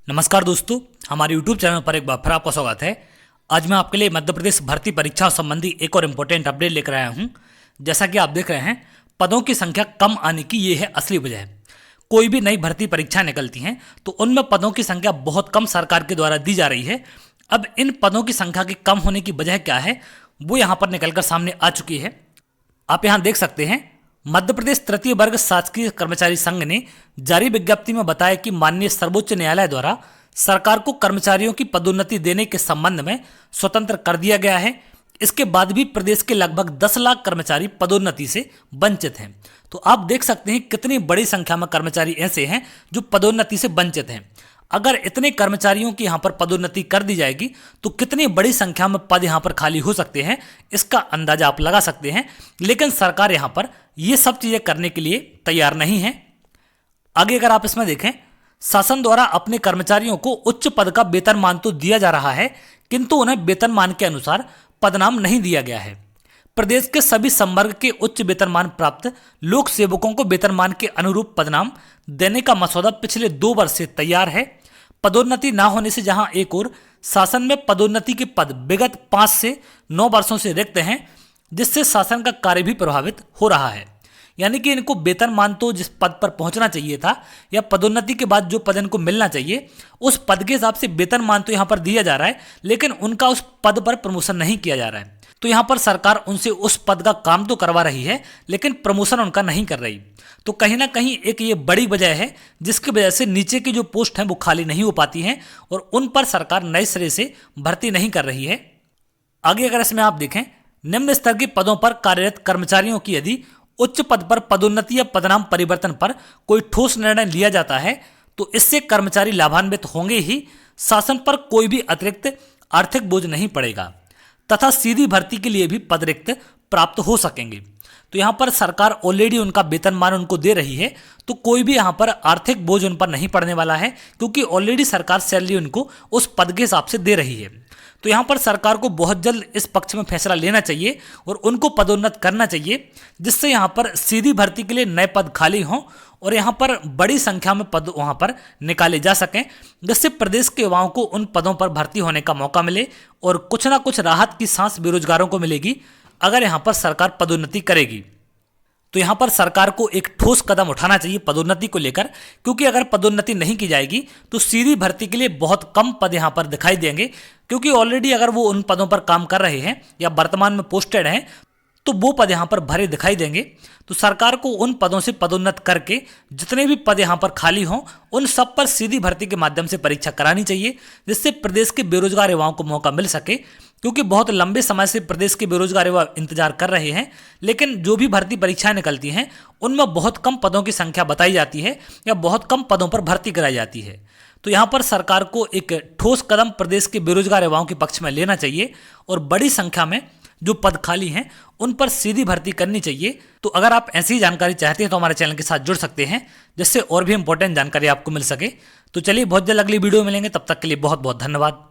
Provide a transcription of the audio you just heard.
नमस्कार दोस्तों, हमारे YouTube चैनल पर एक बार फिर आपका स्वागत है। आज मैं आपके लिए मध्य प्रदेश भर्ती परीक्षा संबंधी एक और इम्पोर्टेंट अपडेट लेकर आया हूं। जैसा कि आप देख रहे हैं, पदों की संख्या कम आने की ये है असली वजह। कोई भी नई भर्ती परीक्षा निकलती हैं तो उनमें पदों की संख्या बहुत कम सरकार के द्वारा दी जा रही है। अब इन पदों की संख्या के कम होने की वजह क्या है, वो यहाँ पर निकलकर सामने आ चुकी है। आप यहाँ देख सकते हैं, मध्य प्रदेश तृतीय वर्ग शासकीय कर्मचारी संघ ने जारी विज्ञप्ति में बताया कि माननीय सर्वोच्च न्यायालय द्वारा सरकार को कर्मचारियों की पदोन्नति देने के संबंध में स्वतंत्र कर दिया गया है। इसके बाद भी प्रदेश के लगभग 10 लाख कर्मचारी पदोन्नति से वंचित हैं। तो आप देख सकते हैं कितनी बड़ी संख्या में कर्मचारी ऐसे हैं जो पदोन्नति से वंचित हैं। अगर इतने कर्मचारियों की यहाँ पर पदोन्नति कर दी जाएगी तो कितनी बड़ी संख्या में पद यहाँ पर खाली हो सकते हैं, इसका अंदाजा आप लगा सकते हैं। लेकिन सरकार यहाँ पर ये सब चीज़ें करने के लिए तैयार नहीं है। आगे अगर आप इसमें देखें, शासन द्वारा अपने कर्मचारियों को उच्च पद का वेतनमान तो दिया जा रहा है, किंतु उन्हें वेतनमान के अनुसार पदनाम नहीं दिया गया है। प्रदेश के सभी संवर्ग के उच्च वेतनमान प्राप्त लोक सेवकों को वेतनमान के अनुरूप पदनाम देने का मसौदा पिछले 2 वर्ष से तैयार है। पदोन्नति न होने से जहां एक ओर शासन में पदोन्नति के पद विगत 5 से 9 वर्षों से रिक्त हैं, जिससे शासन का कार्य भी प्रभावित हो रहा है। यानी कि इनको वेतनमान तो जिस पद पर पहुंचना चाहिए था या पदोन्नति के बाद जो पद इनको मिलना चाहिए उस पद के हिसाब से वेतनमान तो यहाँ पर दिया जा रहा है, लेकिन उनका उस पद पर प्रमोशन नहीं किया जा रहा है। तो यहाँ पर सरकार उनसे उस पद का काम तो करवा रही है, लेकिन प्रमोशन उनका नहीं कर रही। तो कहीं ना कहीं एक ये बड़ी वजह है जिसकी वजह से नीचे की जो पोस्ट हैं वो खाली नहीं हो पाती हैं और उन पर सरकार नए सिरे से भर्ती नहीं कर रही है। आगे अगर इसमें आप देखें, निम्न स्तर के पदों पर कार्यरत कर्मचारियों की यदि उच्च पद पर पदोन्नति या पदनाम परिवर्तन पर कोई ठोस निर्णय लिया जाता है तो इससे कर्मचारी लाभान्वित होंगे ही, शासन पर कोई भी अतिरिक्त आर्थिक बोझ नहीं पड़ेगा तथा सीधी भर्ती के लिए भी पद रिक्त प्राप्त हो सकेंगे। तो यहाँ पर सरकार ऑलरेडी उनका वेतनमान उनको दे रही है, तो कोई भी यहाँ पर आर्थिक बोझ उन पर नहीं पड़ने वाला है, क्योंकि ऑलरेडी सरकार सैलरी उनको उस पद के हिसाब से दे रही है। तो यहाँ पर सरकार को बहुत जल्द इस पक्ष में फैसला लेना चाहिए और उनको पदोन्नत करना चाहिए, जिससे यहाँ पर सीधी भर्ती के लिए नए पद खाली हों और यहाँ पर बड़ी संख्या में पद वहाँ पर निकाले जा सकें, जिससे प्रदेश के युवाओं को उन पदों पर भर्ती होने का मौका मिले और कुछ ना कुछ राहत की सांस बेरोजगारों को मिलेगी अगर यहाँ पर सरकार पदोन्नति करेगी। तो यहाँ पर सरकार को एक ठोस कदम उठाना चाहिए पदोन्नति को लेकर, क्योंकि अगर पदोन्नति नहीं की जाएगी तो सीधी भर्ती के लिए बहुत कम पद यहाँ पर दिखाई देंगे, क्योंकि ऑलरेडी अगर वो उन पदों पर काम कर रहे हैं या वर्तमान में पोस्टेड हैं तो वो पद यहाँ पर भरे दिखाई देंगे। तो सरकार को उन पदों से पदोन्नत करके जितने भी पद यहाँ पर खाली हों उन सब पर सीधी भर्ती के माध्यम से परीक्षा करानी चाहिए, जिससे प्रदेश के बेरोजगार युवाओं को मौका मिल सके, क्योंकि बहुत लंबे समय से प्रदेश के बेरोजगार युवा इंतजार कर रहे हैं। लेकिन जो भी भर्ती परीक्षाएं निकलती हैं उनमें बहुत कम पदों की संख्या बताई जाती है या बहुत कम पदों पर भर्ती कराई जाती है। तो यहाँ पर सरकार को एक ठोस कदम प्रदेश के बेरोजगार युवाओं के पक्ष में लेना चाहिए और बड़ी संख्या में जो पद खाली हैं उन पर सीधी भर्ती करनी चाहिए। तो अगर आप ऐसी जानकारी चाहते हैं तो हमारे चैनल के साथ जुड़ सकते हैं, जिससे और भी इंपॉर्टेंट जानकारी आपको मिल सके। तो चलिए, बहुत जल्द अगली वीडियो मिलेंगे, तब तक के लिए बहुत बहुत धन्यवाद।